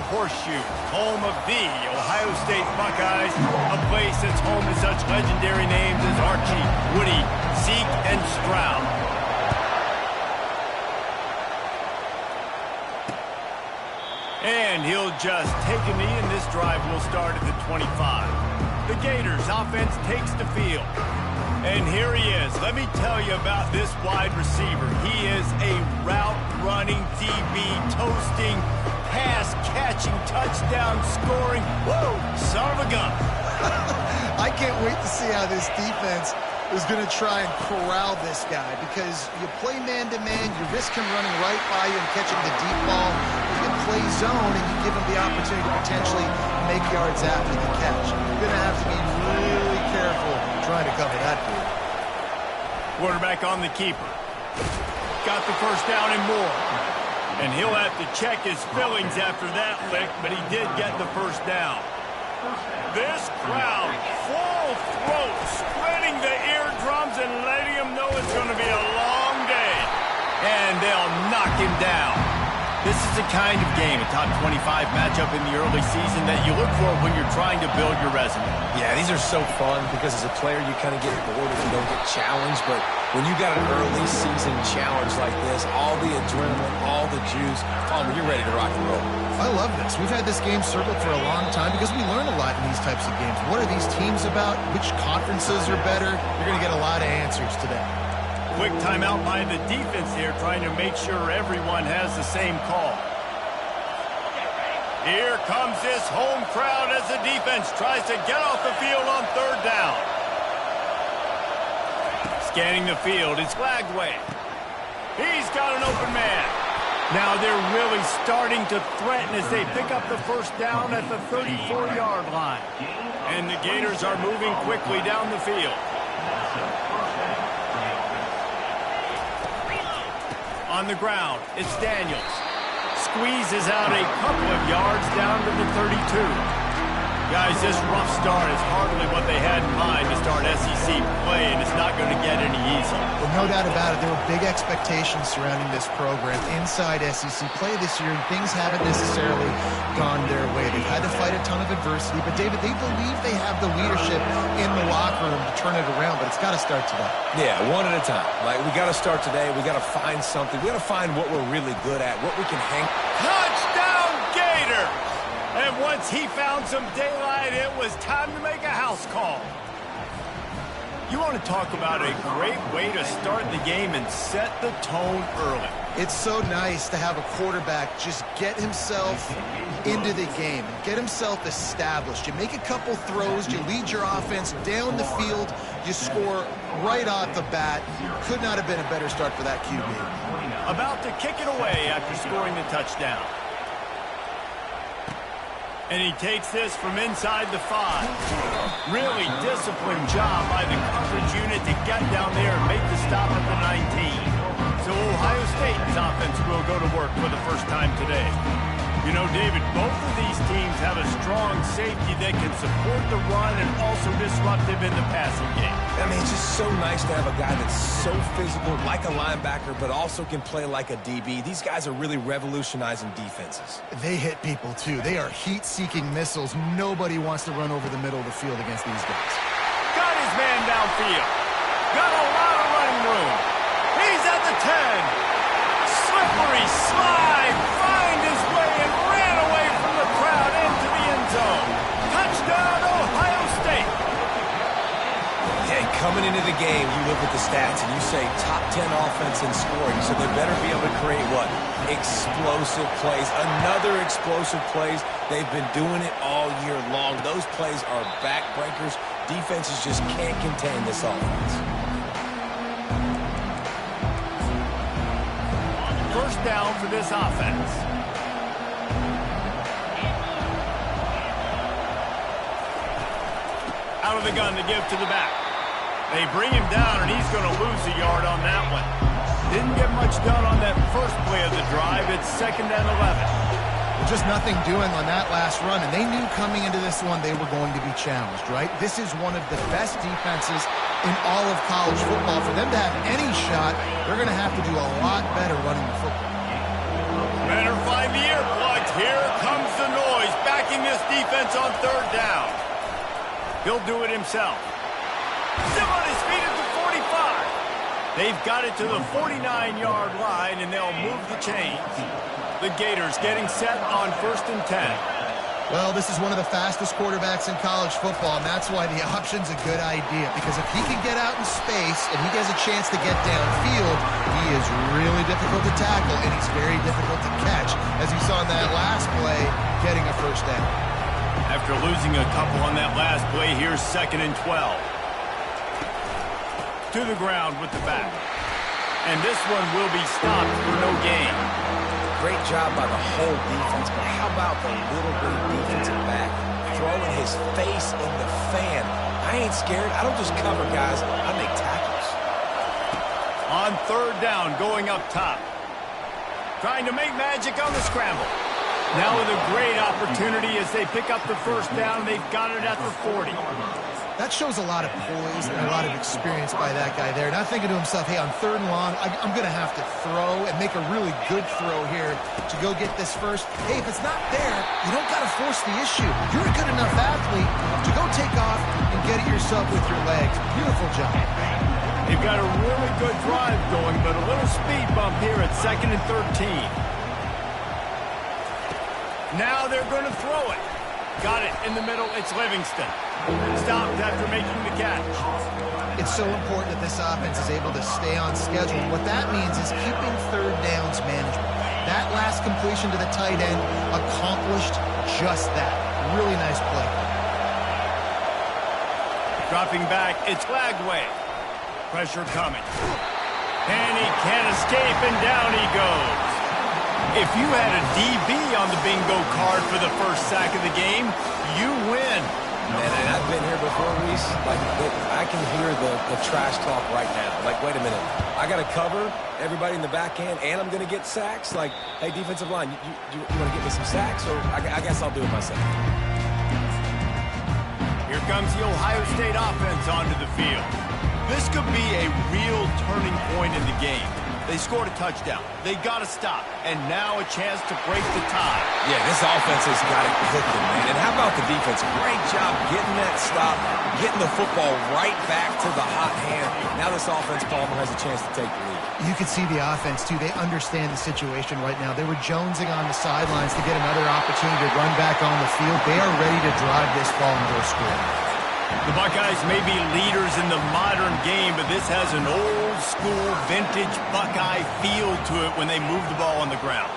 Horseshoe, home of the Ohio State Buckeyes, a place that's home to such legendary names as Archie, Woody, Zeke, and Stroud. And he'll just take a knee, and this drive will start at the 25. The Gators offense takes the field. And here he is. Let me tell you about this wide receiver. He is a route-running DB, toasting, pass-catching, touchdown-scoring, woo, son of a gun. I can't wait to see how this defense is going to try and corral this guy, because you play man-to-man, you risk him running right by you and catching the deep ball. You can play zone, and you give him the opportunity to potentially make yards after the catch. You're going to have to be really careful trying to cover that dude. Quarterback on the keeper. Got the first down and more. And he'll have to check his fillings after that lick, but he did get the first down. This crowd, full throat, spreading the eardrums and letting him know it's going to be a long day. And they'll knock him down. This is the kind of game, a top 25 matchup in the early season, that you look for when you're trying to build your resume. Yeah, these are so fun because as a player you kind of get bored if you don't get challenged, but when you got an early season challenge like this, all the adrenaline, all the juice, you're ready to rock and roll. I love this. We've had this game circled for a long time because we learn a lot in these types of games. What are these teams about? Which conferences are better? You're going to get a lot of answers today. Quick timeout by the defense here, trying to make sure everyone has the same call. Here comes this home crowd as the defense tries to get off the field on third down. Scanning the field, it's Lagway. He's got an open man. Now they're really starting to threaten as they pick up the first down at the 34-yard line. And the Gators are moving quickly down the field. On the ground, it's Daniels. Squeezes out a couple of yards down to the 32. Guys, this rough start is hardly what they had in mind to start SEC play, and it's not going to get any easier. Well, no doubt about it. There were big expectations surrounding this program inside SEC play this year, and things haven't necessarily gone their way. They've had to fight a ton of adversity, but, David, they believe they have the leadership in the locker room to turn it around, but it's got to start today. Yeah, one at a time. Like, we got to start today. We got to find something. We got to find what we're really good at, what we can hang. Touchdown, Gator! And once he found some daylight, it was time to make a house call. You want to talk about a great way to start the game and set the tone early. It's so nice to have a quarterback just get himself into the game, get himself established. You make a couple throws, you lead your offense down the field, you score right off the bat. Could not have been a better start for that QB. About to kick it away after scoring the touchdown. And he takes this from inside the 5. Really disciplined job by the coverage unit to get down there and make the stop at the 19. So Ohio State's offense will go to work for the first time today. You know, David, both of these teams have a strong safety that can support the run and also disruptive in the passing game. I mean, it's just so nice to have a guy that's so physical, like a linebacker, but also can play like a DB. These guys are really revolutionizing defenses. They hit people, too. They are heat-seeking missiles. Nobody wants to run over the middle of the field against these guys. Got his man downfield. Got a lot of running room. He's at the 10. Slippery slide. Find his way and ran away from the crowd into the end zone. Touchdown, Ohio State. Yeah, coming into the game, you look at the stats and you say top 10 offense in scoring, so they better be able to create what? Explosive plays. Another explosive plays. They've been doing it all year long. Those plays are backbreakers. Defenses just can't contain this offense. First down for this offense. Out of the gun to give to the back. They bring him down, and he's going to lose a yard on that one. Didn't get much done on that first play of the drive. It's 2nd and 11. Just nothing doing on that last run, and they knew coming into this one they were going to be challenged, right? This is one of the best defenses in all of college football. For them to have any shot, they're going to have to do a lot better running the football. Better find the earplugs. Here comes the noise. attacking this defense on third down. He'll do it himself. Still on his feet at the 45. They've got it to the 49-yard line, and they'll move the chains. The Gators getting set on 1st and 10. Well, this is one of the fastest quarterbacks in college football, and that's why the option's a good idea. Because if he can get out in space and he has a chance to get downfield, he is really difficult to tackle, and he's very difficult to catch. As you saw in that last play, getting a first down. After losing a couple on that last play, here's 2nd and 12. To the ground with the back. And this one will be stopped for no gain. Great job by the whole defense, but how about the little bitty defensive back throwing his face in the fan? I ain't scared. I don't just cover guys. I make tackles. On 3rd down, going up top. Trying to make magic on the scramble. Now with a great opportunity as they pick up the first down. They've got it at the 40. That shows a lot of poise and a lot of experience by that guy there. Not thinking to himself, hey, on 3rd and long, I'm going to have to throw and make a really good throw here to go get this first. Hey, if it's not there, you don't got to force the issue. You're a good enough athlete to go take off and get it yourself with your legs. Beautiful job. They've got a really good drive going, but a little speed bump here at 2nd and 13. Now they're going to throw it. Got it in the middle. It's Livingston. Stopped after making the catch. It's so important that this offense is able to stay on schedule. What that means is keeping 3rd downs manageable. That last completion to the tight end accomplished just that. Really nice play. Dropping back, it's Lagway. Pressure coming. And he can't escape, and down he goes. If you had a DB on the bingo card for the first sack of the game, you win. Man, and I've been here before, Reese. Like, I can hear the trash talk right now. Like, wait a minute. I got to cover everybody in the back end, and I'm going to get sacks? Like, hey, defensive line, you want to get me some sacks? Or I guess I'll do it myself. Here comes the Ohio State offense onto the field. This could be a real turning point in the game. They scored a touchdown. They got to stop. And now a chance to break the tie. Yeah, this offense has got it cooking, man. And how about the defense? Great job getting that stop, getting the football right back to the hot hand. Now this offense, Palmer, has a chance to take the lead. You can see the offense, too. They understand the situation right now. They were jonesing on the sidelines to get another opportunity to run back on the field. They are ready to drive this ball and go score. The Buckeyes may be leaders in the modern game, but this has an old-school, vintage Buckeye feel to it when they move the ball on the ground.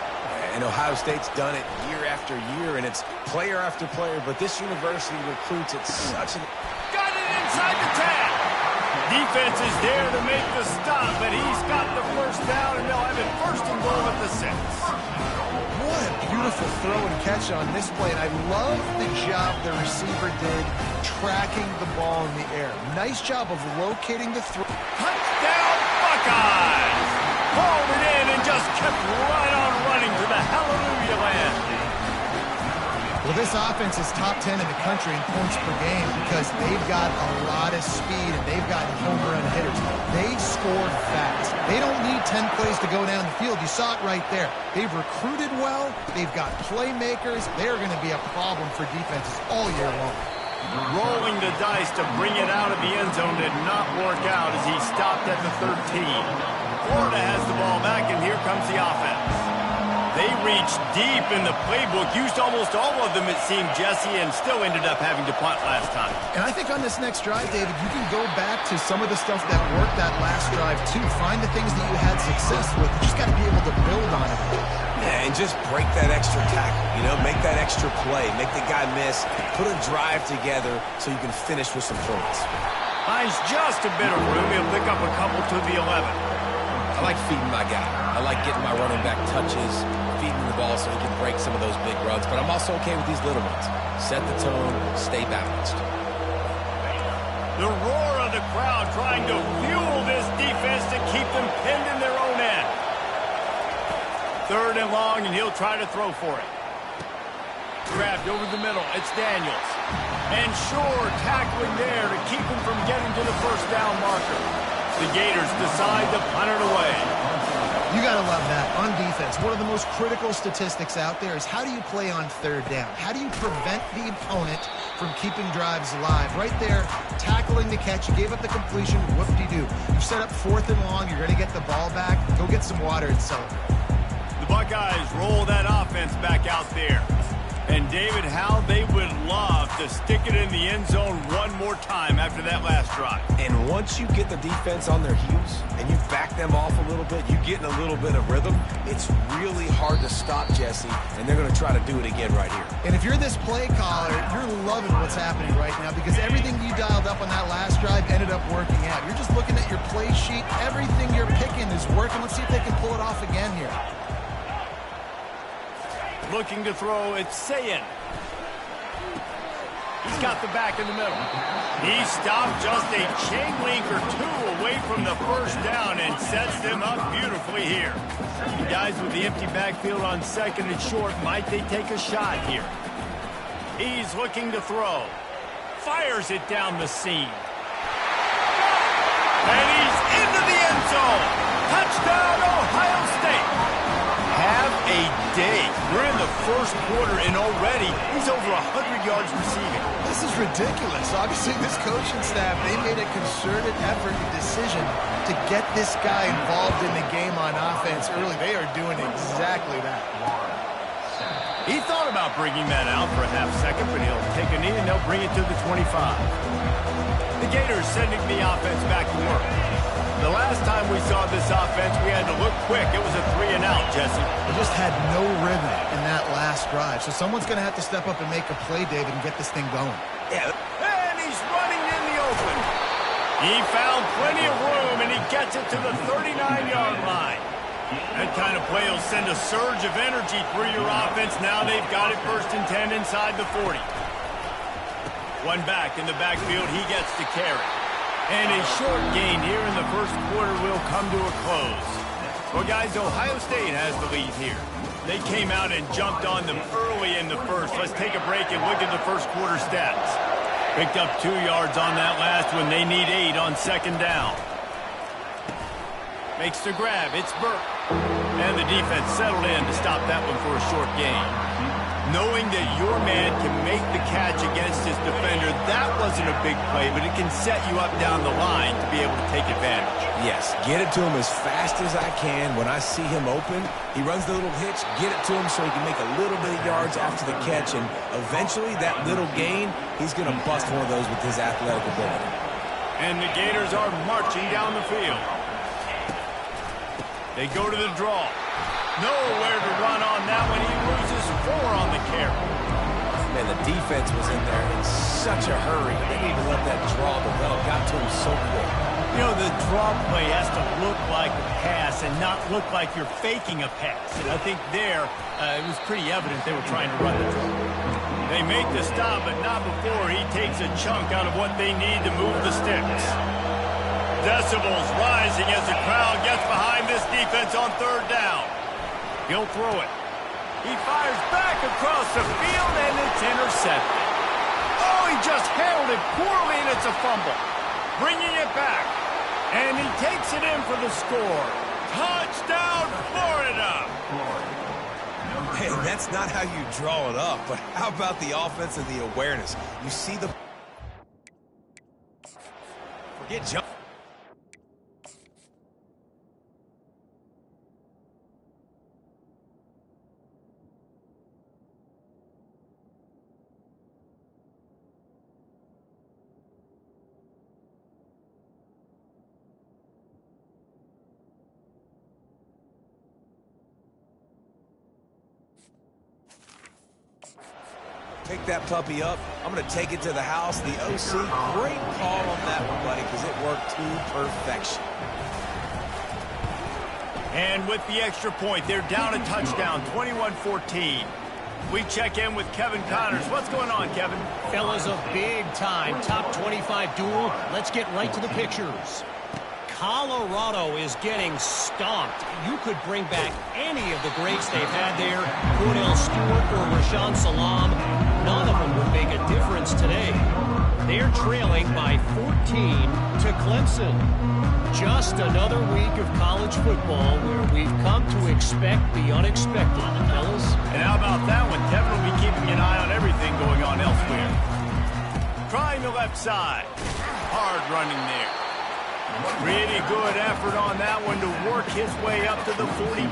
And Ohio State's done it year after year, and it's player after player, but this university recruits at such an... Got it inside the 10. Defense is there to make the stop, but he's got the first down, and they'll have it 1st and goal at the 6. What a beautiful throw and catch on this play. And I love the job the receiver did tracking the ball in the air. Nice job of locating the throw. Touchdown, Buckeyes! Pulled it in and just kept right on running to the hallelujah land. Well, this offense is top 10 in the country in points per game because they've got a lot of speed and they've got home run hitters. They score fast. They don't need 10 plays to go down the field. You saw it right there. They've recruited well. They've got playmakers. They're going to be a problem for defenses all year long. Rolling the dice to bring it out of the end zone did not work out as he stopped at the 13. Florida has the ball back, and here comes the offense. They reached deep in the playbook, used almost all of them, it seemed, Jesse, and still ended up having to punt last time. And I think on this next drive, David, you can go back to some of the stuff that worked that last drive, too. Find the things that you had success with. You just got to be able to build on it. Yeah, and just break that extra tackle, you know, make that extra play, make the guy miss, put a drive together so you can finish with some points. Finds just a bit of room. He'll pick up a couple to the 11. I like feeding my guy. I like getting my running back touches, feeding the ball so he can break some of those big runs, but I'm also okay with these little ones. Set the tone, stay balanced. The roar of the crowd trying to fuel this defense to keep them pinned in their own end. 3rd and long, and he'll try to throw for it. Grabbed over the middle. It's Daniels. And Shore tackling there to keep him from getting to the first down marker. The Gators decide to punt it away. You got to love that. On defense, one of the most critical statistics out there is how do you play on third down? How do you prevent the opponent from keeping drives alive? Right there, tackling the catch. You gave up the completion. Whoop-de-doo. You set up 4th and long. You're going to get the ball back. Go get some water and celebrate. The Buckeyes roll that offense back out there. And, David, how they would love to stick it in the end zone one more time after that last drive. And once you get the defense on their heels and you back them off a little bit, you get in a little bit of rhythm, it's really hard to stop, Jesse, and they're going to try to do it again right here. And if you're this play caller, you're loving what's happening right now because everything you dialed up on that last drive ended up working out. You're just looking at your play sheet. Everything you're picking is working. Let's see if they can pull it off again here. Looking to throw, it's Sayin. He's got the back in the middle. He stopped just a chain link or two away from the first down and sets them up beautifully here. The guys with the empty backfield on 2nd and short, might they take a shot here? He's looking to throw. Fires it down the seam. And he's into the end zone. Touchdown, Ohio State. Have a day. We're in the first quarter, and already he's over 100 yards receiving. This is ridiculous. Obviously, this coaching staff, they made a concerted effort and decision to get this guy involved in the game on offense early. They are doing exactly that. He thought about bringing that out for a half second, but he'll take a knee, and they'll bring it to the 25. The Gators sending the offense back to work. The last time we saw this offense, we had to look quick. It was a 3-and-out, Jesse. They just had no rhythm in that last drive. So someone's going to have to step up and make a play, David, and get this thing going. Yeah. And he's running in the open. He found plenty of room, and he gets it to the 39-yard line. That kind of play will send a surge of energy through your offense. Now they've got it 1st and 10 inside the 40. One back in the backfield. He gets to carry. And a short gain here in the first quarter will come to a close. Well, guys, Ohio State has the lead here. They came out and jumped on them early in the first. Let's take a break and look at the first quarter stats. Picked up 2 yards on that last one. They need 8 on 2nd down. Makes the grab. It's Burke. And the defense settled in to stop that one for a short gain. Knowing that your man can make the catch against his defender, that wasn't a big play, but it can set you up down the line to be able to take advantage. Yes, get it to him as fast as I can. When I see him open, he runs the little hitch, get it to him so he can make a little bit of yards after the catch, and eventually that little gain, he's going to bust one of those with his athletic ability. And the Gators are marching down the field. They go to the draw. Nowhere to run on that one. He loses 4 on the carry. Man, the defense was in there in such a hurry. They didn't even let that draw develop. Got to him so quick. You know, the draw play has to look like a pass and not look like you're faking a pass. And I think there, it was pretty evident they were trying to run the draw. They make the stop, but not before he takes a chunk out of what they need to move the sticks. Decibels rising as the crowd gets behind this defense on 3rd down. He'll throw it. He fires back across the field, and it's intercepted. Oh, he just handled it poorly, and it's a fumble. Bringing it back. And he takes it in for the score. Touchdown, Florida! Hey, that's not how you draw it up, but how about the offense and the awareness? You see the... Forget jump. Pick that puppy up. I'm going to take it to the house. The OC, great call on that one, buddy, because it worked to perfection. And with the extra point, they're down a touchdown, 21-14. We check in with Kevin Connors. What's going on, Kevin? Fellas, a big-time top 25 duel. Let's get right to the pictures. Colorado is getting stomped. You could bring back any of the greats they've had there, Cordell Stewart or Rashaan Salaam. None of them would make a difference today. They're trailing by 14 to Clemson. Just another week of college football where we've come to expect the unexpected, fellas. And how about that one? Kevin will be keeping an eye on everything going on elsewhere. Trying the left side. Hard running there. Pretty good effort on that one to work his way up to the 42.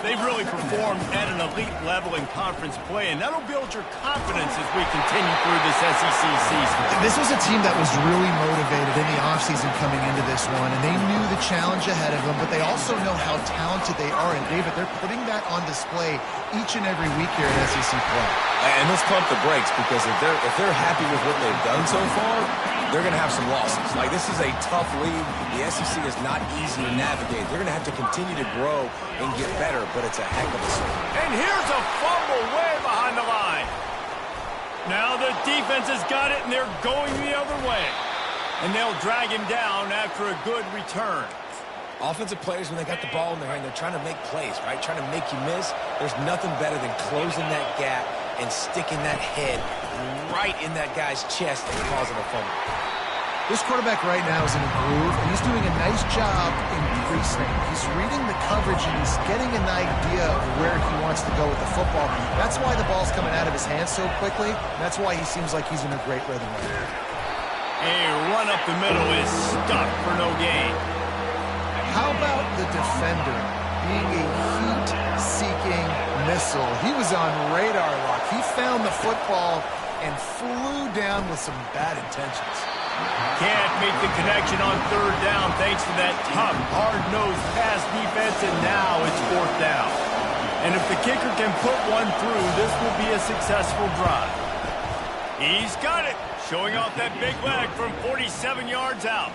They've really performed at an elite level in conference play, and that'll build your confidence as we continue through this SEC season. This was a team that was really motivated in the offseason coming into this one, and they knew the challenge ahead of them, but they also know how talented they are. And, David, they're putting that on display each and every week here at SEC play. And let's pump the brakes, because if they're happy with what they've done so far, they're going to have some losses. Like, this is a tough league. The SEC is not easy to navigate. They're going to have to continue to grow and get better, but it's a heck of a swing. And here's a fumble way behind the line. Now the defense has got it, and they're going the other way. And they'll drag him down after a good return. Offensive players, when they got the ball in their hand, they're trying to make plays, right? Trying to make you miss. There's nothing better than closing that gap and sticking that head right in that guy's chest and causing a fumble. This quarterback right now is in a groove, and he's doing a nice job in pre-snap. He's reading the coverage, and he's getting an idea of where he wants to go with the football. That's why the ball's coming out of his hands so quickly. That's why he seems like he's in a great rhythm right now. A run up the middle is stuck for no gain. How about the defender being a heat-seeking missile? He was on radar lock. He found the football and flew down with some bad intentions. Can't make the connection on third down thanks to that tough, hard-nosed pass defense, and now it's fourth down. And if the kicker can put one through, this will be a successful drive. He's got it, showing off that big leg from 47 yards out.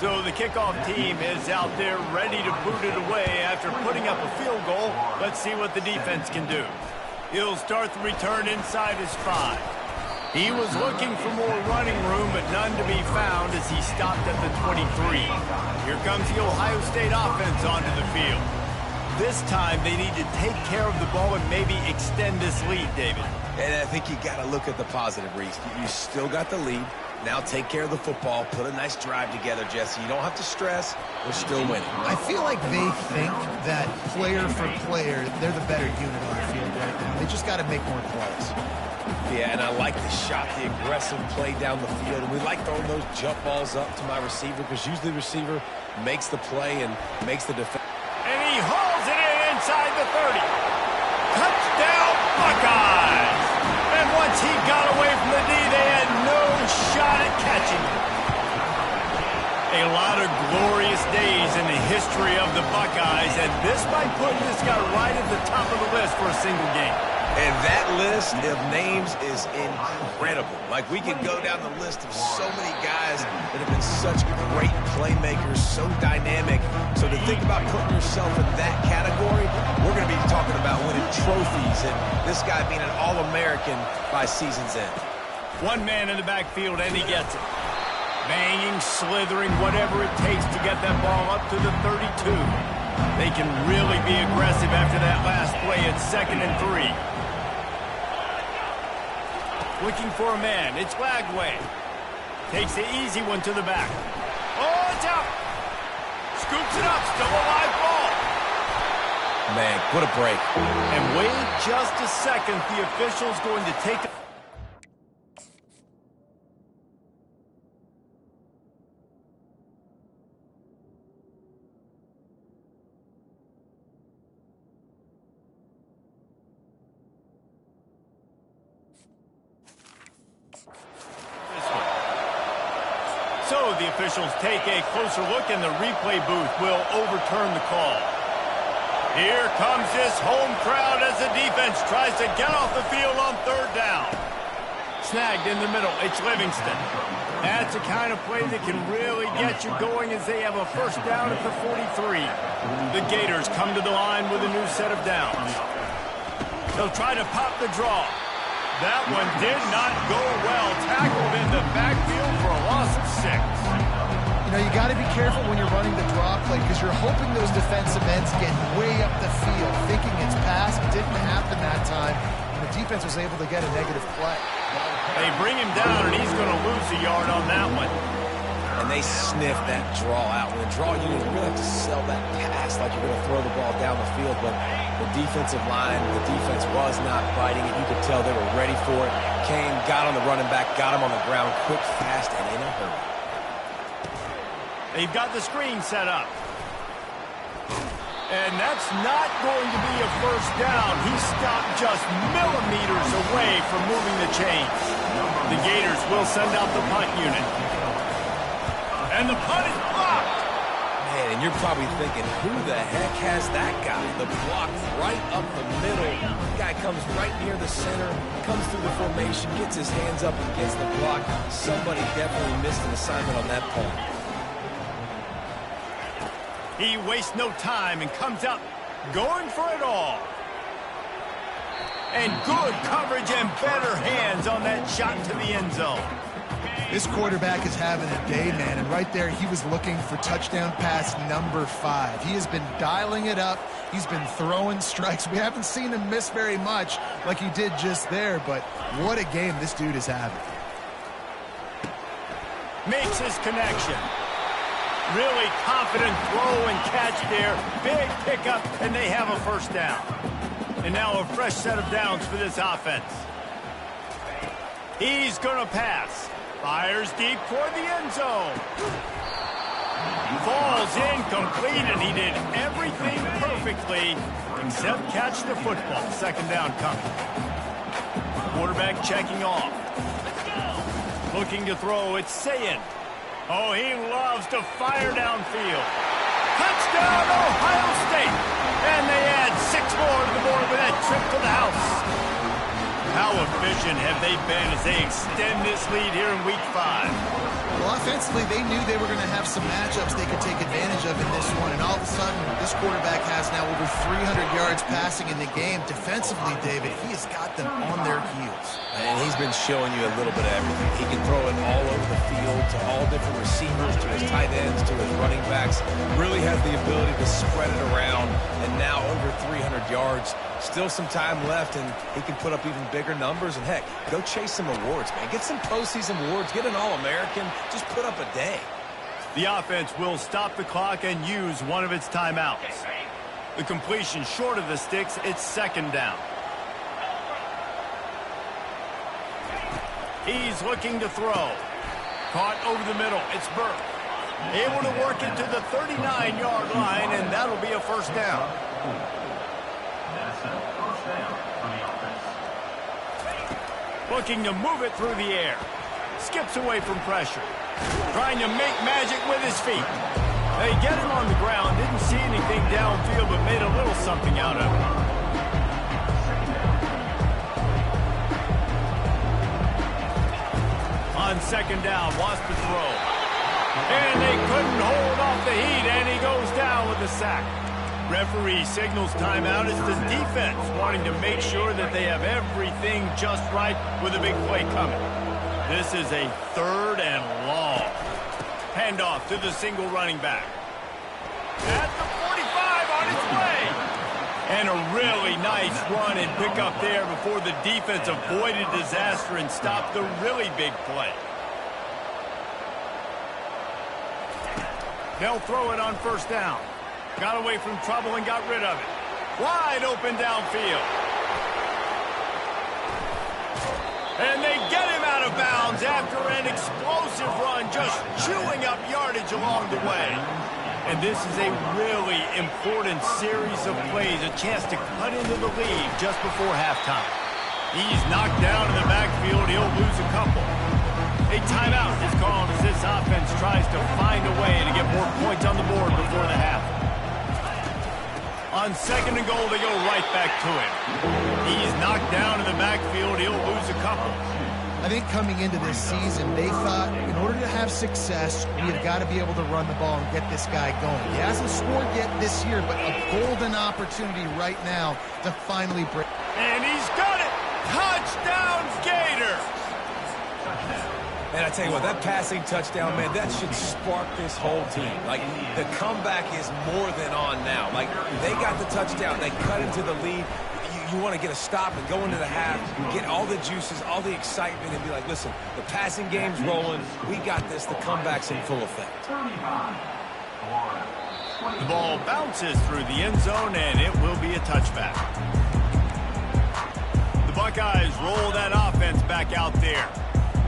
So the kickoff team is out there ready to boot it away after putting up a field goal. Let's see what the defense can do. He'll start the return inside his 5. He was looking for more running room, but none to be found as he stopped at the 23. Here comes the Ohio State offense onto the field. This time they need to take care of the ball and maybe extend this lead, David. And I think you got to look at the positive, Reese. You still got the lead. Now take care of the football. Put a nice drive together, Jesse. You don't have to stress. We're still winning. I feel like they think that player for player, they're the better unit on the field right now. They just got to make more plays. Yeah, and I like the shot, the aggressive play down the field. And we like throwing those jump balls up to my receiver because usually the receiver makes the play and makes the defense. And he hauls it in inside the 30. Touchdown, Buckeyes! And once he got away from the D, they had no shot at catching him. A lot of glorious days in the history of the Buckeyes, and this might put this guy right at the top of the list for a single game. And that list of names is incredible. Like, we could go down the list of so many guys that have been such great playmakers, so dynamic. So to think about putting yourself in that category, we're going to be talking about winning trophies and this guy being an All-American by season's end. One man in the backfield, and he gets it. Banging, slithering, whatever it takes to get that ball up to the 32. They can really be aggressive after that last play at 2nd and 3. Looking for a man. It's Lagway. Takes the easy one to the back. Oh, it's out. Scoops it up. Still a live ball. Man, what a break. And wait just a second. The official's going to take a... So the officials take a closer look, and the replay booth will overturn the call. Here comes this home crowd as the defense tries to get off the field on third down. Snagged in the middle, it's Livingston. That's the kind of play that can really get you going as they have a first down at the 43. The Gators come to the line with a new set of downs. They'll try to pop the draw. That one did not go well. Tackled in the backfield for a loss of 6. You know, you got to be careful when you're running the draw play because you're hoping those defensive ends get way up the field, thinking it's pass. It didn't happen that time. And the defense defense was able to get a negative play. They bring him down, and he's going to lose a yard on that one. And they sniff that draw out. When the draw unit, you really have to sell that pass like you're going to throw the ball down the field. But the defensive line, the defense was not biting it. You could tell they were ready for it. Came, got on the running back, got him on the ground quick, fast, and in a hurry. They've got the screen set up. And that's not going to be a first down. He stopped just millimeters away from moving the chains. The Gators will send out the punt unit. And the punt is blocked. Man, and you're probably thinking, who the heck has that guy? The block right up the middle. The guy comes right near the center, comes through the formation, gets his hands up and gets the block. Somebody definitely missed an assignment on that punt. He wastes no time and comes up going for it all. And good coverage and better hands on that shot to the end zone. This quarterback is having a day, man, and right there he was looking for touchdown pass number 5. He has been dialing it up. He's been throwing strikes. We haven't seen him miss very much like he did just there, but what a game this dude is having. Makes his connection. Really confident throw and catch there. Big pickup, and they have a first down. And now a fresh set of downs for this offense. He's going to pass. Fires deep toward the end zone. Falls incomplete, and he did everything perfectly except catch the football. Second down coming. Quarterback checking off. Looking to throw, it's Sayin. Oh, he loves to fire downfield. Touchdown, Ohio State. And they add 6 more to the board with that trip to the house. How efficient have they been as they extend this lead here in Week 5? Well, offensively, they knew they were going to have some matchups they could take advantage of in this one, and all of a sudden, this quarterback has now over 300 yards passing in the game. Defensively, David, he has got them on their heels. And he's been showing you a little bit of everything. He can throw it all over the field to all different receivers, to his tight ends, to his running backs. Really has the ability to spread it around, and now over 300 yards. Still some time left, and he can put up even bigger numbers. And, heck, go chase some awards, man. Get some postseason awards. Get an All-American. Just put up a day. The offense will stop the clock and use one of its timeouts. The completion short of the sticks, it's second down. He's looking to throw. Caught over the middle. It's Burke. Able to work it to the 39-yard line, and that'll be a first down. Looking to move it through the air. Skips away from pressure. Trying to make magic with his feet. They get him on the ground. Didn't see anything downfield, but made a little something out of it. On second down, wants to throw. And they couldn't hold off the heat, and he goes down with a sack. Referee signals timeout. It's the defense wanting to make sure that they have everything just right with a big play coming. This is a 3rd and long. Handoff to the single running back. At the 45 on its way. And a really nice run and pick up there before the defense avoided disaster and stopped the really big play. They'll throw it on first down. Got away from trouble and got rid of it. Wide open downfield. And they get him out of bounds after an explosive run, just chewing up yardage along the way. And this is a really important series of plays, a chance to cut into the lead just before halftime. He's knocked down in the backfield. He'll lose a couple. A timeout is called as this offense tries to find a way to get more points on the board before the half. On second and goal, they go right back to him. He's knocked down in the backfield. He'll lose a couple. I think coming into this season, they thought in order to have success, we have got to be able to run the ball and get this guy going. He hasn't scored yet this year, but a golden opportunity right now to finally break. And he's got it. Touchdown, Gator. And I tell you what, that passing touchdown, man, that should spark this whole team. Like, the comeback is more than on now. Like, they got the touchdown. They cut into the lead. You you want to get a stop and go into the half, get all the juices, all the excitement, and be like, listen, the passing game's rolling. We got this. The comeback's in full effect. The ball bounces through the end zone, and it will be a touchback. The Buckeyes roll that offense back out there.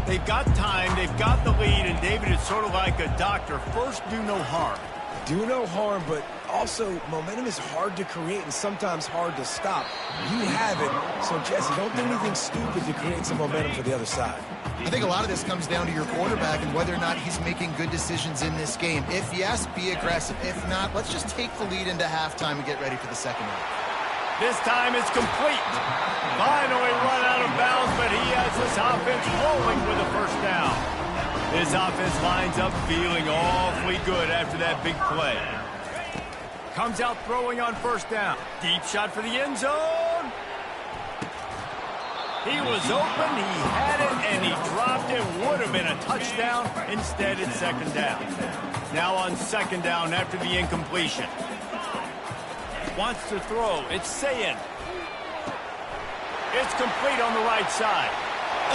They've got time, they've got the lead, and David, it's sort of like a doctor. First, do no harm. Do no harm, but also momentum is hard to create and sometimes hard to stop. You have it, so Jesse, don't do anything stupid to create some momentum for the other side. I think a lot of this comes down to your quarterback and whether or not he's making good decisions in this game. If yes, be aggressive. If not, let's just take the lead into halftime and get ready for the second half. This time it's complete. Finally run out of bounds, but he has this offense rolling with a first down. This offense lines up feeling awfully good after that big play. Comes out throwing on first down. Deep shot for the end zone. He was open, he had it, and he dropped it. Would have been a touchdown. Instead, it's second down. Now on second down after the incompletion. Wants to throw. It's Sayin. It's complete on the right side.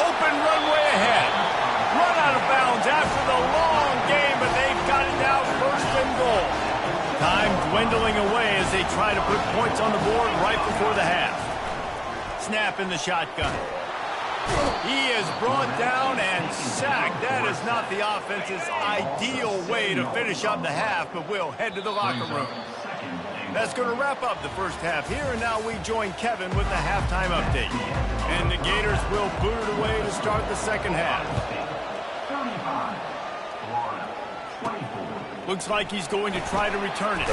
Open runway ahead. Run out of bounds after the long game, but they've got it now first and goal. Time dwindling away as they try to put points on the board right before the half. Snap in the shotgun. He is brought down and sacked. That is not the offense's ideal way to finish up the half, but we'll head to the locker room. That's going to wrap up the first half here, and now we join Kevin with the halftime update. And the Gators will boot it away to start the second half. Looks like he's going to try to return it.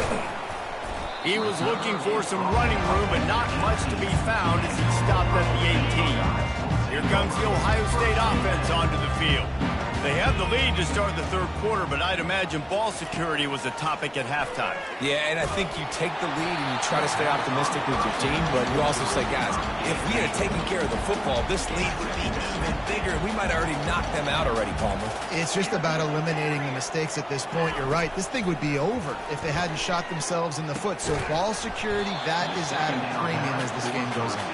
He was looking for some running room, but not much to be found as he stopped at the 18. Here comes the Ohio State offense onto the field. They have the lead to start the third quarter, but I'd imagine ball security was a topic at halftime. Yeah, and I think you take the lead and you try to stay optimistic with your team, but you also say, guys, if we had taken care of the football, this lead would be even bigger. We might have already knocked them out already, Palmer. It's just about eliminating the mistakes at this point. You're right. This thing would be over if they hadn't shot themselves in the foot. So ball security, that is at a premium as this game goes on.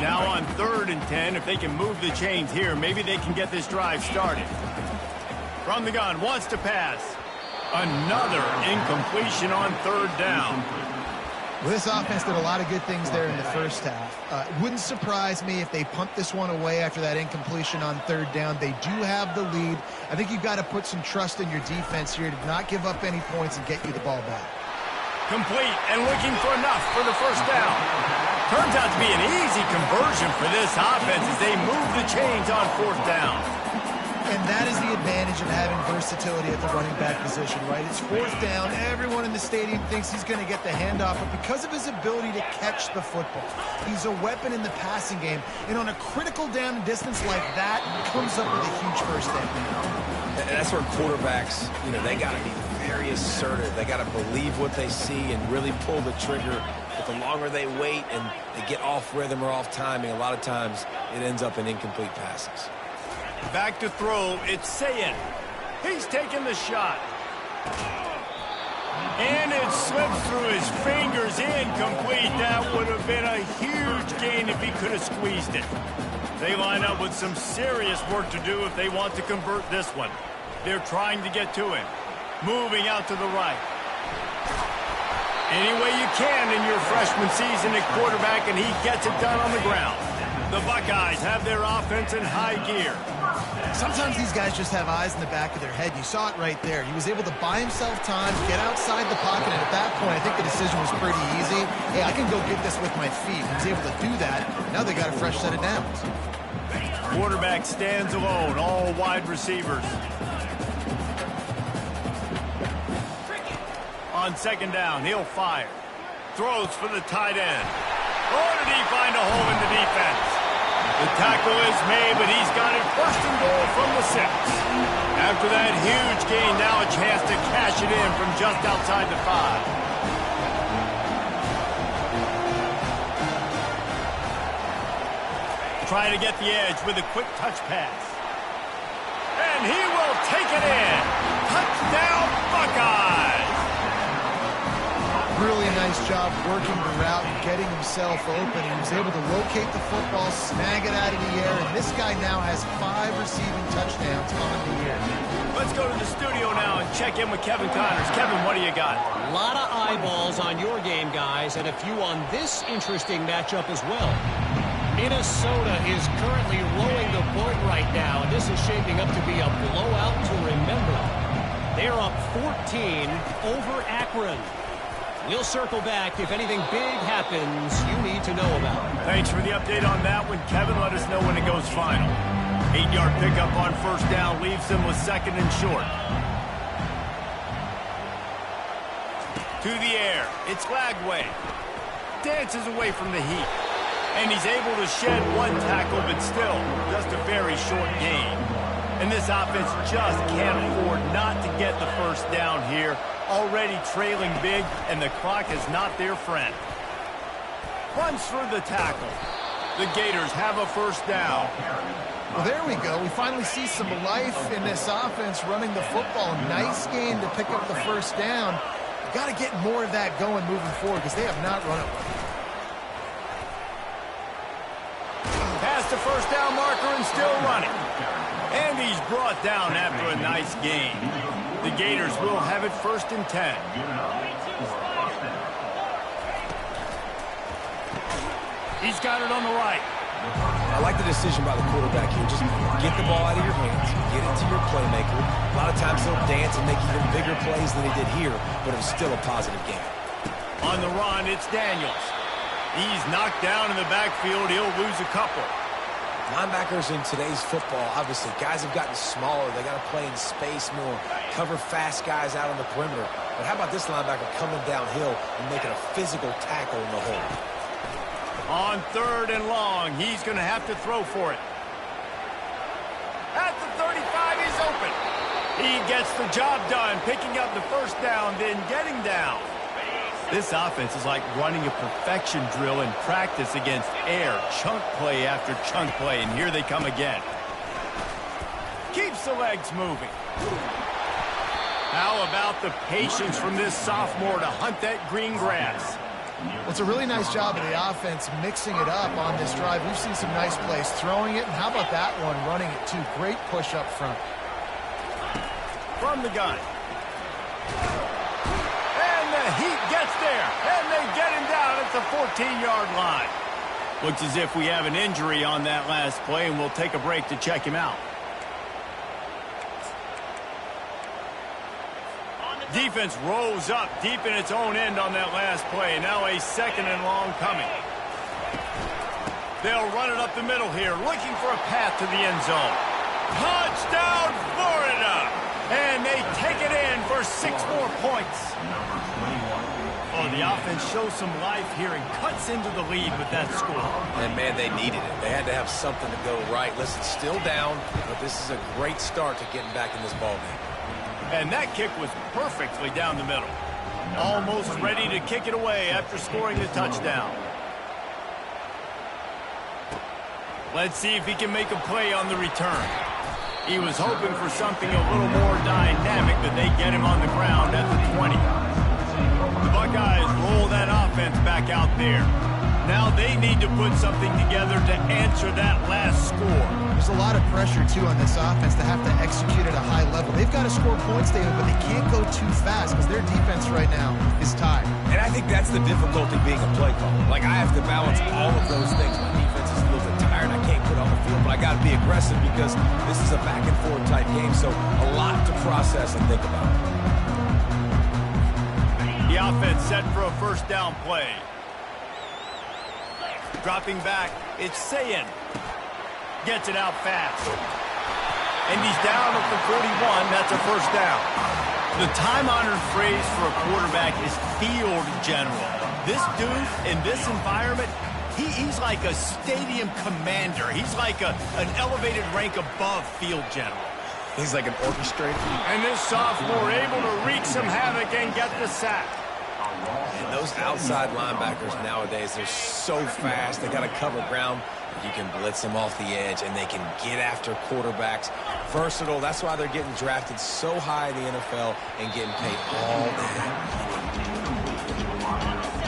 Now on 3rd and 10, if they can move the chains here, maybe they can get this drive started. From the gun, wants to pass. Another incompletion on 3rd down. Well, this offense did a lot of good things there in the first half. It wouldn't surprise me if they pumped this one away after that incompletion on 3rd down. They do have the lead. I think you've got to put some trust in your defense here to not give up any points and get you the ball back. Complete and looking for enough for the first down. Turns out to be an easy conversion for this offense as they move the chains on 4th down. And that is the advantage of having versatility at the running back position, right? It's 4th down. Everyone in the stadium thinks he's going to get the handoff, but because of his ability to catch the football, he's a weapon in the passing game. And on a critical down and distance like that, comes up with a huge first down. And that's where quarterbacks, they got to be very assertive. They got to believe what they see and really pull the trigger. But the longer they wait and they get off rhythm or off timing, a lot of times it ends up in incomplete passes. Back to throw, it's Sayin. He's taking the shot. And it slips through his fingers, incomplete. That would have been a huge gain if he could have squeezed it. They line up with some serious work to do if they want to convert this one. They're trying to get to him. Moving out to the right. Any way you can in your freshman season at quarterback, and he gets it done on the ground. The Buckeyes have their offense in high gear. Sometimes these guys just have eyes in the back of their head. You saw it right there. He was able to buy himself time, get outside the pocket, and at that point, I think the decision was pretty easy. Hey, I can go get this with my feet. He was able to do that. Now they got a fresh set of downs. Quarterback stands alone, all wide receivers. On 2nd down, he'll fire. Throws for the tight end. Oh, did he find a hole in the defense? The tackle is made, but he's got it 1st and goal from the 6. After that huge gain, now a chance to cash it in from just outside the 5. Trying to get the edge with a quick touch pass. And he will take it in. Touchdown, Buckeyes! really nice job working the route and getting himself open. He was able to locate the football, snag it out of the air, and this guy now has 5 receiving touchdowns on the year. Let's go to the studio now and check in with Kevin Connors. Kevin, what do you got? A lot of eyeballs on your game, guys, and a few on this interesting matchup as well. Minnesota is currently rowing the boat right now, and this is shaping up to be a blowout to remember. They're up 14 over Akron. We'll circle back if anything big happens you need to know about. Thanks for the update on that one, Kevin. Let us know when it goes final. 8-yard pickup on first down leaves them with 2nd and short. To the air. It's Lagway. Dances away from the heat. And he's able to shed 1 tackle, but still just a very short gain. And this offense just can't afford not to get the first down here. Already trailing big, and the clock is not their friend. Runs through the tackle. The Gators have a first down. Well, there we go. We finally see some life in this offense running the football. Nice game to pick up the first down. Got to get more of that going moving forward because they have not run it well. Past the first down marker and still running. And he's brought down after a nice gain. The Gators will have it 1st and 10. He's got it on the right. I like the decision by the quarterback here. Just get the ball out of your hands, get it to your playmaker. A lot of times he'll dance and make even bigger plays than he did here, but it was still a positive game. On the run, it's Daniels. He's knocked down in the backfield. He'll lose a couple. Linebackers in today's football, obviously, guys have gotten smaller. They got to play in space more, cover fast guys out on the perimeter. But how about this linebacker coming downhill and making a physical tackle in the hole? On 3rd and long, he's going to have to throw for it. At the 35, he's open. He gets the job done, picking up the first down, then getting down. This offense is like running a perfection drill in practice against air, chunk play after chunk play, and here they come again. Keeps the legs moving. How about the patience from this sophomore to hunt that green grass? Well, it's a really nice job of the offense mixing it up on this drive. We've seen some nice plays throwing it, and how about that one running it too? Great push up front. From the gun. The heat gets there, and they get him down at the 14-yard line. Looks as if we have an injury on that last play, and we'll take a break to check him out. Defense rolls up deep in its own end on that last play. Now a 2nd and long coming. They'll run it up the middle here, looking for a path to the end zone. Touchdown, Florida! And they take it in for 6 more points. Oh, the offense shows some life here and cuts into the lead with that score. And, man, they needed it. They had to have something to go right. Listen, still down, but this is a great start to getting back in this ballgame. And that kick was perfectly down the middle. Almost ready to kick it away after scoring the touchdown. Let's see if he can make a play on the return. He was hoping for something a little more dynamic, but they get him on the ground at the 20. The Buckeyes roll that offense back out there. Now they need to put something together to answer that last score. There's a lot of pressure, too, on this offense to have to execute at a high level. They've got to score points, David, but they can't go too fast because their defense right now is tired. And I think that's the difficulty being a play caller. Like, I have to balance all of those things. My defense is a little bit tired. I can't put on the field, but I got to be aggressive because this is a back-and-forth type game, so a lot to process and think about. The offense set for a first down play. Dropping back, it's Sayin. Gets it out fast. And he's down at the 41. That's a first down. The time-honored phrase for a quarterback is field general. This dude, in this environment, he's like a stadium commander. He's like an elevated rank above field general. He's like an orchestrator. And this sophomore able to wreak some havoc and get the sack. And those outside linebackers nowadays, they're so fast. They got to cover ground. You can blitz them off the edge, and they can get after quarterbacks. Versatile. That's why they're getting drafted so high in the NFL and getting paid all day.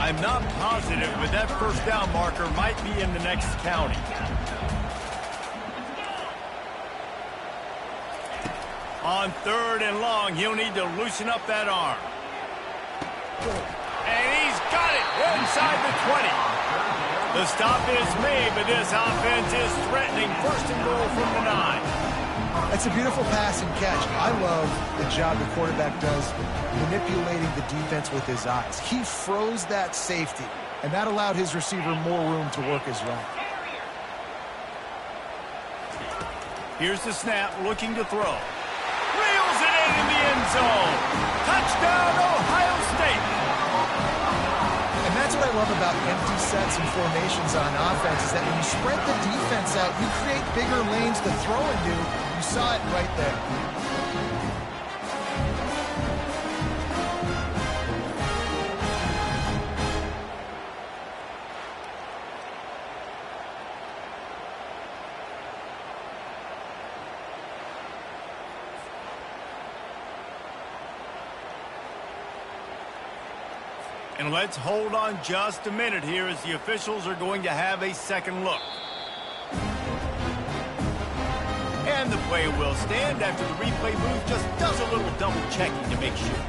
I'm not positive, but that first down marker might be in the next county. On 3rd and long, he'll need to loosen up that arm. And he's got it inside the 20. The stop is made, but this offense is threatening. 1st and goal from the 9. That's a beautiful pass and catch. I love the job the quarterback does manipulating the defense with his eyes. He froze that safety, and that allowed his receiver more room to work his route. Here's the snap, looking to throw. Reels it in the end zone. Touchdown, Ohio State. And that's what I love about empty sets and formations on offense, is that when you spread the defense out, you create bigger lanes to throw into. You saw it right there. And let's hold on just a minute here as the officials are going to have a second look. And the play will stand after the replay booth just does a little double checking to make sure.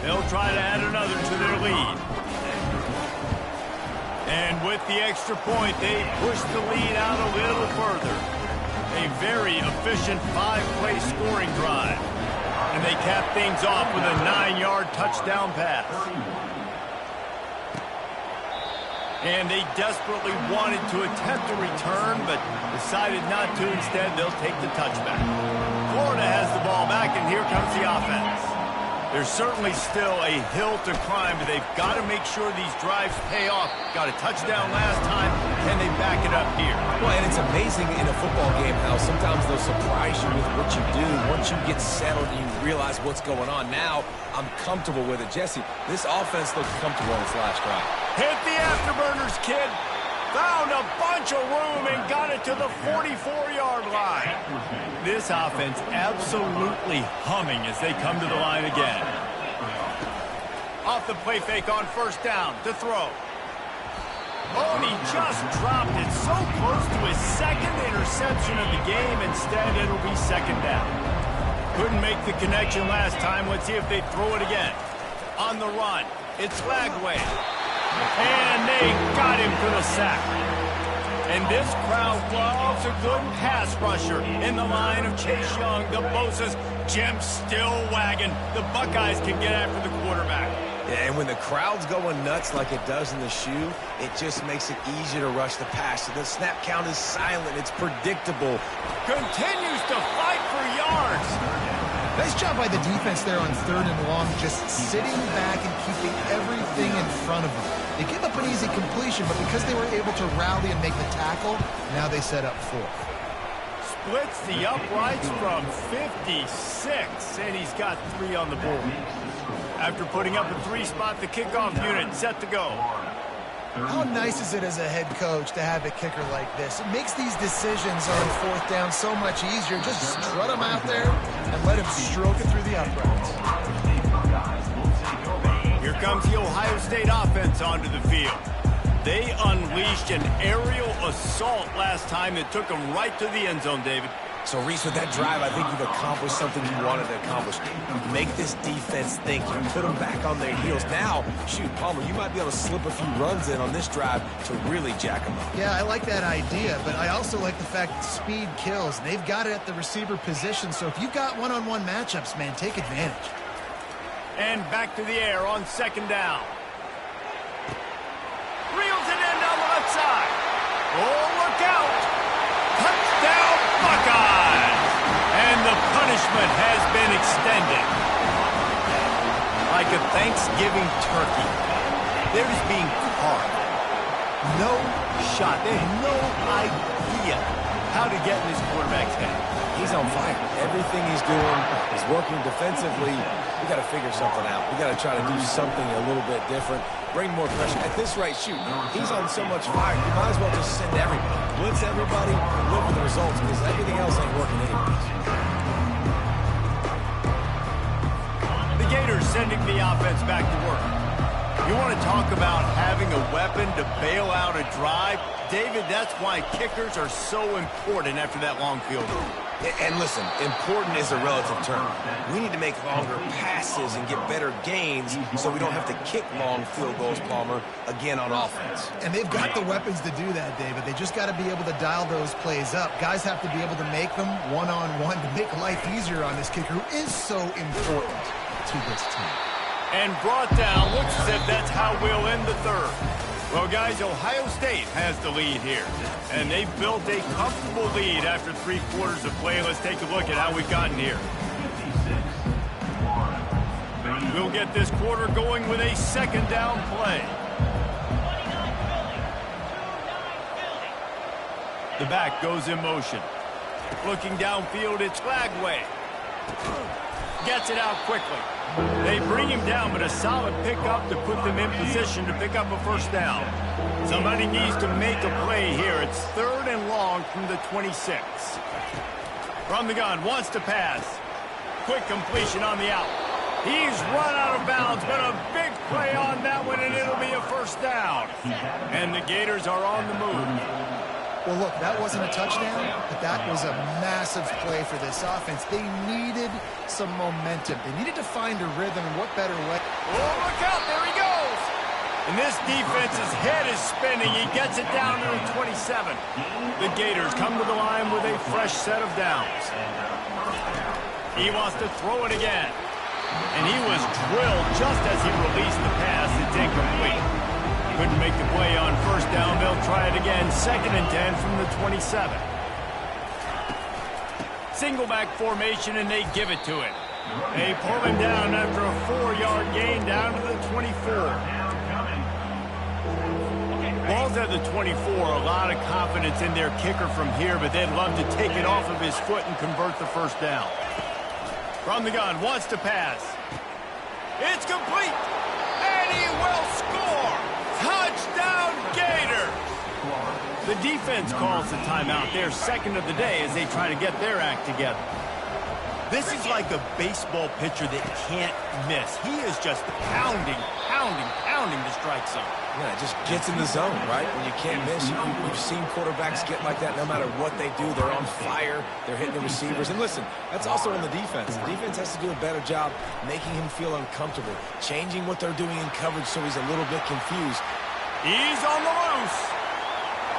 They'll try to add another to their lead. And with the extra point, they push the lead out a little further. A very efficient 5-play scoring drive. And they cap things off with a 9-yard touchdown pass. And they desperately wanted to attempt a return, but decided not to. Instead, they'll take the touchback. Florida has the ball back, and here comes the offense. There's certainly still a hill to climb, but they've got to make sure these drives pay off. Got a touchdown last time. Can they back it up here? Well, and it's amazing in a football game how sometimes they'll surprise you with what you do. Once you get settled and you realize what's going on, now I'm comfortable with it. Jesse, this offense looks comfortable in its last drive. Hit the afterburners, kid. Found a bunch of room and got it to the 44-yard line. This offense absolutely humming as they come to the line again. Off the play fake on 1st down to throw. Oh, and he just dropped it so close to his 2nd interception of the game. Instead, it'll be 2nd down. Couldn't make the connection last time. Let's see if they throw it again. On the run, it's Lagway. And they got him for the sack. And this crowd loves a good pass rusher in the line of Chase Young, the Bosa's, Jim still wagging. The Buckeyes can get after the quarterback. Yeah, and when the crowd's going nuts like it does in the shoe, it just makes it easier to rush the pass. So the snap count is silent. It's predictable. Continues to fight for yards. Nice job by the defense there on 3rd and long, just sitting back and keeping everything in front of them. They give up an easy completion, but because they were able to rally and make the tackle, now they set up 4th. Splits the uprights from 56, and he's got 3 on the board. After putting up a 3-spot, the kickoff unit set to go. How nice is it as a head coach to have a kicker like this? It makes these decisions on 4th down so much easier. Just strut him out there and let him stroke it through the uprights. Here comes the Ohio State offense onto the field. They unleashed an aerial assault last time that took them right to the end zone, David. So, Reese, with that drive, I think you've accomplished something you wanted to accomplish. You make this defense think. You put them back on their heels. Now, shoot, Palmer, you might be able to slip a few runs in on this drive to really jack them up. Yeah, I like that idea, but I also like the fact that speed kills. They've got it at the receiver position, so if you've got one-on-one matchups, man, take advantage. And back to the air on 2nd down. Reels it in down the left side. Oh, look out. Touchdown, Buckeyes. And the punishment has been extended. like a Thanksgiving turkey. They're just being carved. No shot. They have no idea how to get in this quarterback's head. He's on fire. Everything he's doing is working defensively. We got to figure something out. We got to try to do something a little bit different. Bring more pressure. At this rate, shoot, he's on so much fire. You might as well just send everybody. Blitz everybody, live with the results, because everything else ain't working anyways. The Gators sending the offense back to work. You want to talk about having a weapon to bail out a drive? David, that's why kickers are so important after that long field goal. And listen, important is a relative term. We need to make longer passes and get better gains so we don't have to kick long field goals, Palmer, again on offense. And they've got the weapons to do that, David. They just got to be able to dial those plays up. Guys have to be able to make them one-on-one to make life easier on this kicker who is so important to this team. And brought down. Looks as if that's how we'll end the third. Well, guys, Ohio State has the lead here. And they've built a comfortable lead after 3 quarters of play. Let's take a look at how we've gotten here. We'll get this quarter going with a second down play. The back goes in motion. Looking downfield, it's Lagway. Gets it out quickly. They bring him down, but a solid pickup to put them in position to pick up a first down. Somebody needs to make a play here. It's 3rd and long from the 26. From the gun, wants to pass. Quick completion on the out. He's run out of bounds, but a big play on that one, and it'll be a first down. And the Gators are on the move. Well, look, that wasn't a touchdown, but that was a massive play for this offense. They needed some momentum. They needed to find a rhythm, and what better way? Oh, look out, there he goes! And this defense's head is spinning. He gets it down to the 27. The Gators come to the line with a fresh set of downs. He wants to throw it again. And he was drilled just as he released the pass. It's incomplete. Couldn't make the play on first down. They'll try it again. 2nd and 10 from the 27. Single back formation, and they give it to him. They pull him down after a 4-yard gain down to the 24. Ball's at the 24. A lot of confidence in their kicker from here, but they'd love to take it off of his foot and convert the first down. From the gun, wants to pass. It's complete, and he will score. Touchdown, Gators! The defense calls the timeout. Their second of the day as they try to get their act together. This is like a baseball pitcher that can't miss. He is just pounding the strike zone. Yeah, it just gets in the zone, right? When you can't miss, you've seen quarterbacks get like that no matter what they do. They're on fire. They're hitting the receivers. And listen, that's also on the defense. The defense has to do a better job making him feel uncomfortable, changing what they're doing in coverage so he's a little bit confused. He's on the loose.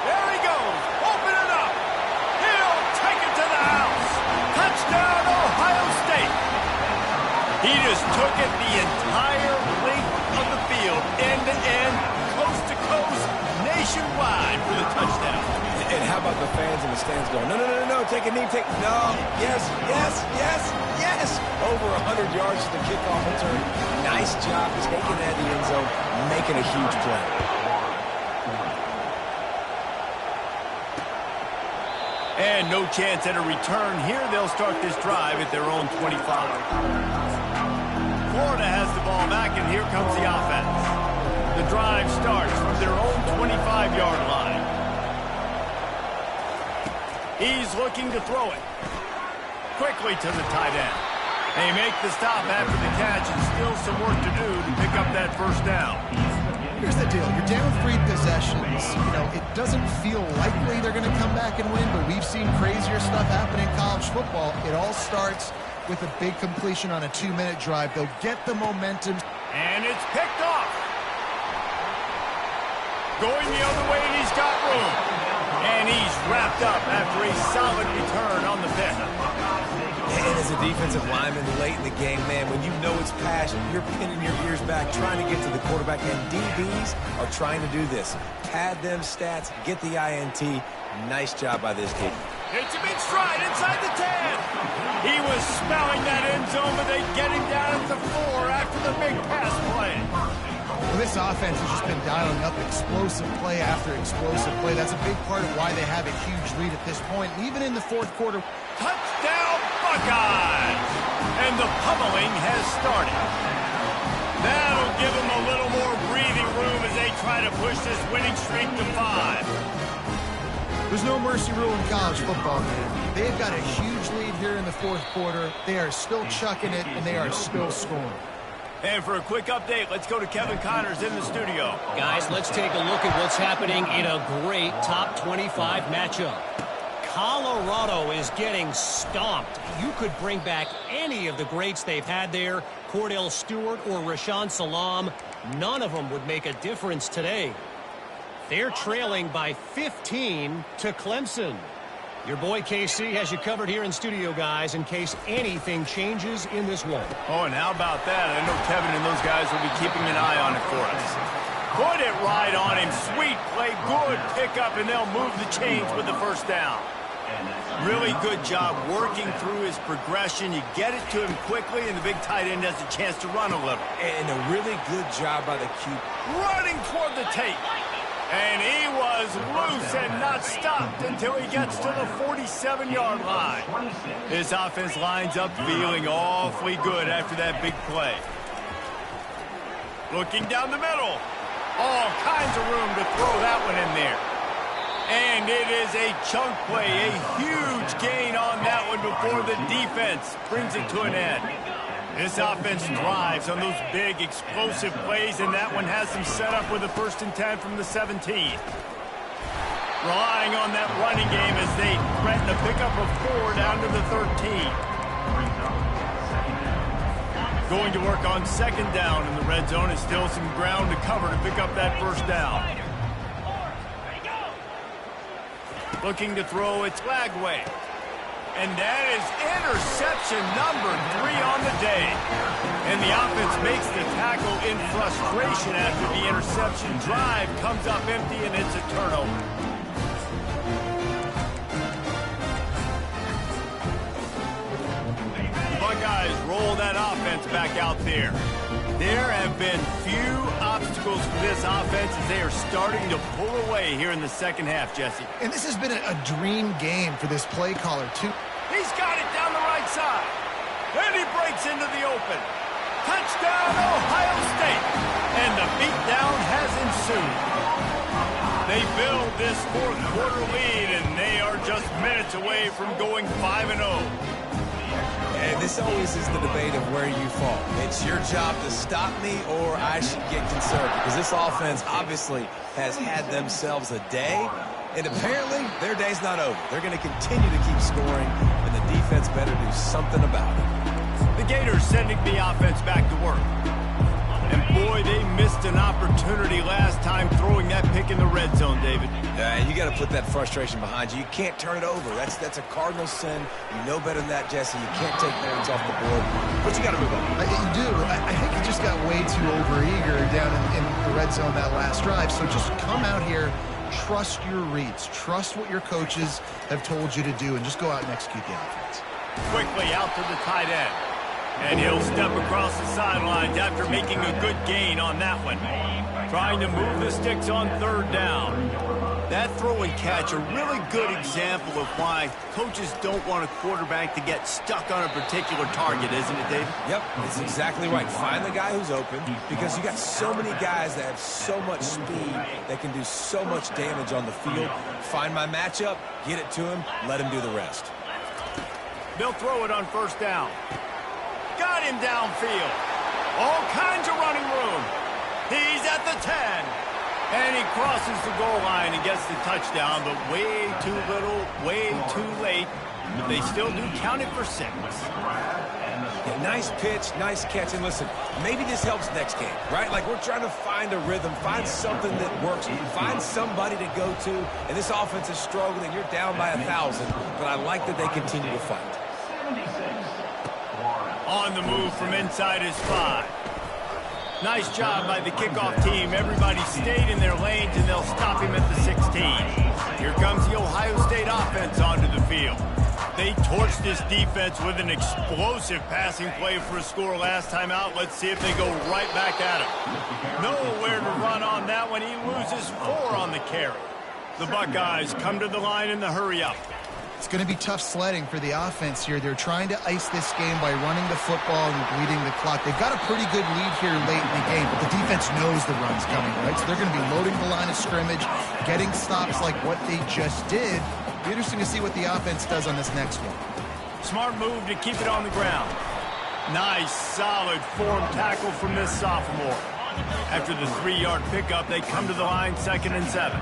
There he goes. Open it up. He'll take it to the house. Touchdown, Ohio State. He just took it the entire length of the field, end to end, coast to coast, nationwide for the touchdown. And how about the fans in the stands going, no, take a knee, no, yes. Over 100 yards to the kickoff return. Nice job taking that in the end zone, making a huge play. And no chance at a return here. They'll start this drive at their own 25. Florida has the ball back, and here comes the offense. The drive starts from their own 25-yard line. He's looking to throw it. Quickly to the tight end. They make the stop after the catch, and still some work to do to pick up that first down. Here's the deal. You're down 3 possessions. You know, it doesn't feel likely they're going to come back and win, but we've seen crazier stuff happen in college football. It all starts with a big completion on a 2-minute drive. They'll get the momentum. And it's picked off. Going the other way, and he's got room. And he's wrapped up after a solid return on the pick. And as a defensive lineman late in the game, man, when you know it's passion, you're pinning your ears back, trying to get to the quarterback, and DBs are trying to do this. Pad them stats, get the INT. Nice job by this team. Hits him in stride inside the 10. He was smelling that end zone, but they get him down at the 4 after the big pass play. Well, this offense has just been dialing up explosive play after explosive play. That's a big part of why they have a huge lead at this point. Even in the fourth quarter. Touchdown, Buckeyes! And the pummeling has started. That'll give them a little more breathing room as they try to push this winning streak to 5. There's no mercy rule in college football, man. They've got a huge lead here in the fourth quarter. They are still chucking it, and they are still scoring. And for a quick update, let's go to Kevin Connors in the studio. Guys, let's take a look at what's happening in a great top 25 matchup. Colorado is getting stomped. You could bring back any of the greats they've had there, Cordell Stewart or Rashaan Salam. None of them would make a difference today. They're trailing by 15 to Clemson. Your boy KC has you covered here in studio, guys, in case anything changes in this one. Oh, and how about that? I know Kevin and those guys will be keeping an eye on it for us. Put it right on him. Sweet play, good pickup, and they'll move the chains with the first down. Really good job working through his progression. You get it to him quickly, and the big tight end has a chance to run a little. And a really good job by the QB. Running toward the tape. And he was loose and not stopped until he gets to the 47-yard line. This offense lines up feeling awfully good after that big play. Looking down the middle. All kinds of room to throw that one in there. And it is a chunk play, a huge gain on that one before the defense brings it to an end. This offense thrives on those big, explosive plays, and that one has them set up with a 1st and 10 from the 17. Relying on that running game as they threaten to pick up a 4 down to the 13. Going to work on 2nd down in the red zone, and still some ground to cover to pick up that 1st down. Looking to throw, it's Lagway. And that is interception number 3 on the day. And the offense makes the tackle in frustration after the interception. Drive comes up empty, and it's a turnover. The Buckeyes roll that offense back out there. There have been few obstacles for this offense as they are starting to pull away here in the second half, Jesse. And this has been a dream game for this play caller, too. He's got it down the right side. And he breaks into the open. Touchdown, Ohio State. And the beatdown has ensued. They build this fourth quarter lead, and they are just minutes away from going 5-0. And this always is the debate of where you fall. It's your job to stop me, or I should get concerned, because this offense obviously has had themselves a day, and apparently their day's not over. They're going to continue to keep scoring, and the defense better do something about it. The Gators sending the offense back to work. And boy, they missed an opportunity last time throwing that pick in the red zone, David. You got to put that frustration behind you. You can't turn it over. That's a cardinal sin. You know better than that, Jesse. You can't take points off the board, but you got to move on. You do. I think he just got way too overeager down in the red zone that last drive. So just come out here, trust your reads, trust what your coaches have told you to do, and just go out and execute the offense. Quickly out to the tight end. And he'll step across the sidelines after making a good gain on that one. Trying to move the sticks on 3rd down. That throw and catch, a really good example of why coaches don't want a quarterback to get stuck on a particular target, isn't it, David? Yep, it's exactly right. Find the guy who's open, because you got so many guys that have so much speed that can do so much damage on the field. Find my matchup, get it to him, let him do the rest. They'll throw it on 1st down. Got him downfield. All kinds of running room. He's at the 10. And he crosses the goal line and gets the touchdown, but way too little, way too late. But they still do count it for 6. Yeah, nice pitch, nice catch. And listen, maybe this helps next game, right? Like, we're trying to find a rhythm, find something that works, find somebody to go to. And this offense is struggling. You're down by 1,000, but I like that they continue to fight. On the move from inside his 5. Nice job by the kickoff team. Everybody stayed in their lanes, and they'll stop him at the 16. Here comes the Ohio State offense onto the field. They torched this defense with an explosive passing play for a score last time out. Let's see if they go right back at him. Nowhere to run on that one. He loses 4 on the carry. The Buckeyes come to the line in the hurry-up. It's going to be tough sledding for the offense here. They're trying to ice this game by running the football and bleeding the clock. They've got a pretty good lead here late in the game, but the defense knows the run's coming, right? So they're going to be loading the line of scrimmage, getting stops like what they just did. It'll be interesting to see what the offense does on this next one. Smart move to keep it on the ground. Nice, solid form tackle from this sophomore. After the 3-yard pickup, they come to the line 2nd and 7.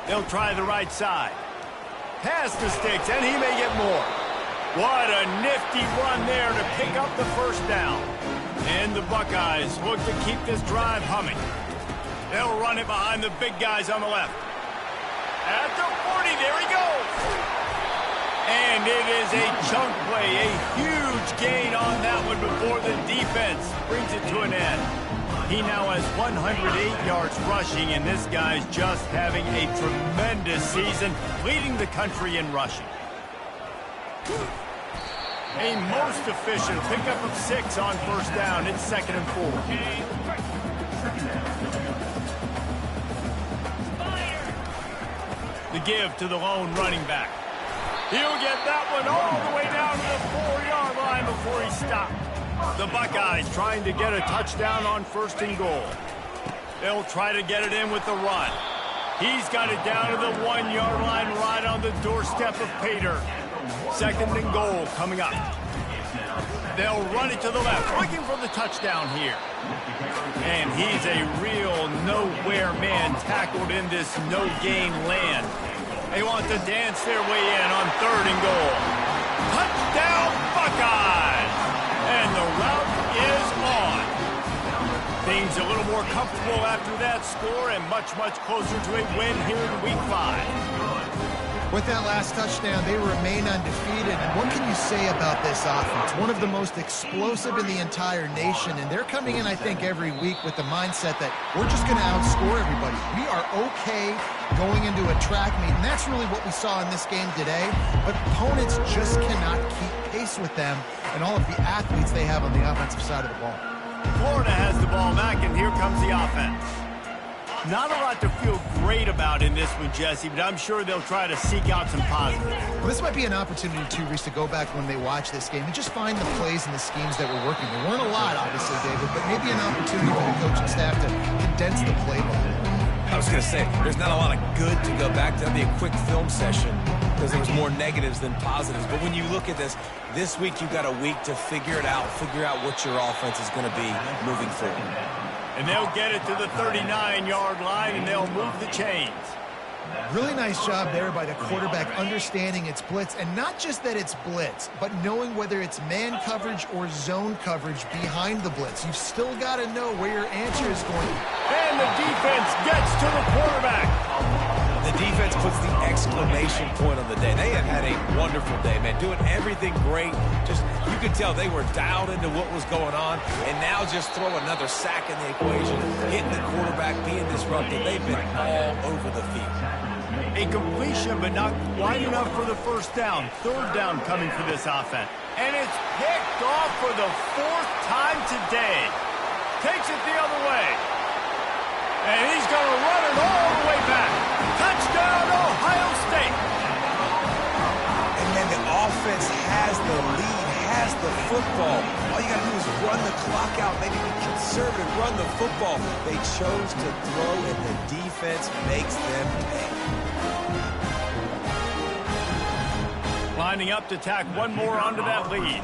They'll try the right side. Pass the sticks, and he may get more. What a nifty run there to pick up the first down. And the Buckeyes look to keep this drive humming. They'll run it behind the big guys on the left. At the 40, there he goes. And it is a chunk play, a huge gain on that one before the defense brings it to an end. He now has 108 yards rushing, and this guy's just having a tremendous season, leading the country in rushing. A most efficient pickup of 6 on first down. It's 2nd and 4. The give to the lone running back. He'll get that one all the way down to the 4-yard line before he stopped. The Buckeyes trying to get a touchdown on 1st and goal. They'll try to get it in with the run. He's got it down to the 1-yard line right on the doorstep of Pater. 2nd and goal coming up. They'll run it to the left, looking for the touchdown here. And he's a real nowhere man tackled in this no-gain land. They want to dance their way in on 3rd and goal. Touchdown, Buckeyes! And the route is on. Things a little more comfortable after that score and much, much closer to a win here in Week 5. With that last touchdown, they remain undefeated. And what can you say about this offense? One of the most explosive in the entire nation. And they're coming in, I think, every week with the mindset that we're just going to outscore everybody. We are okay going into a track meet. And that's really what we saw in this game today. But opponents just cannot keep pace with them and all of the athletes they have on the offensive side of the ball. Florida has the ball back, and here comes the offense. Not a lot to feel great about in this one, Jesse, but I'm sure they'll try to seek out some positives. Well, this might be an opportunity, too, Reese, to go back when they watch this game and just find the plays and the schemes that were working. There weren't a lot, obviously, David, but maybe an opportunity for the coaching staff to condense the playbook. I was going to say, there's not a lot of good to go back to. That'd be a quick film session because there was more negatives than positives. But when you look at this week you've got a week to figure it out, figure out what your offense is going to be moving forward. And they'll get it to the 39-yard line, and they'll move the chains. Really nice job there by the quarterback understanding it's blitz, and not just that it's blitz, but knowing whether it's man coverage or zone coverage behind the blitz. You've still got to know where your answer is going. And the defense gets to the quarterback. The defense puts the exclamation point on the day. They have had a wonderful day, man, doing everything great. Just, you could tell they were dialed into what was going on, and now just throw another sack in the equation, hitting the quarterback, being disrupted. They've been all over the field. A completion, but not quite enough for the first down. 3rd down coming for this offense. And it's picked off for the 4th time today. Takes it the other way. And he's going to run it all the way back. Touchdown, Ohio State. And then the offense has the lead, has the football. All you got to do is run the clock out, maybe be conservative, run the football. They chose to throw, and the defense makes them pay. Lining up to tack one more onto that lead.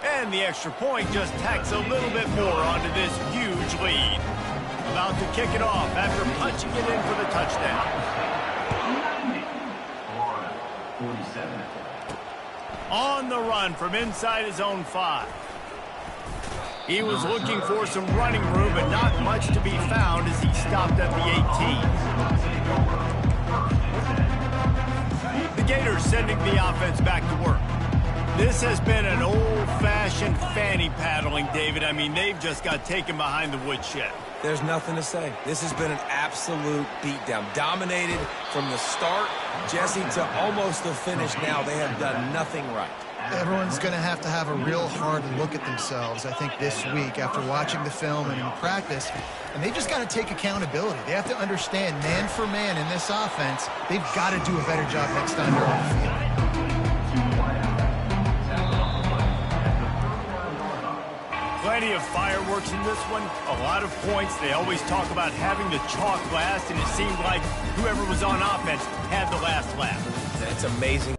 And the extra point just tacks a little bit more onto this huge lead. About to kick it off after punching it in for the touchdown. On the run from inside his own 5. He was looking for some running room, but not much to be found as he stopped at the 18. The Gators sending the offense back to work. This has been an old-fashioned fanny paddling, David. I mean, they've just got taken behind the woodshed. There's nothing to say. This has been an absolute beatdown. Dominated from the start, Jesse, to almost the finish now. They have done nothing right. Everyone's going to have a real hard look at themselves, I think, this week after watching the film and in practice. And they just got to take accountability. They have to understand, man for man in this offense, they've got to do a better job next time they're on the field. Plenty of fireworks in this one, a lot of points. They always talk about having the chalk last, and it seemed like whoever was on offense had the last laugh. It's amazing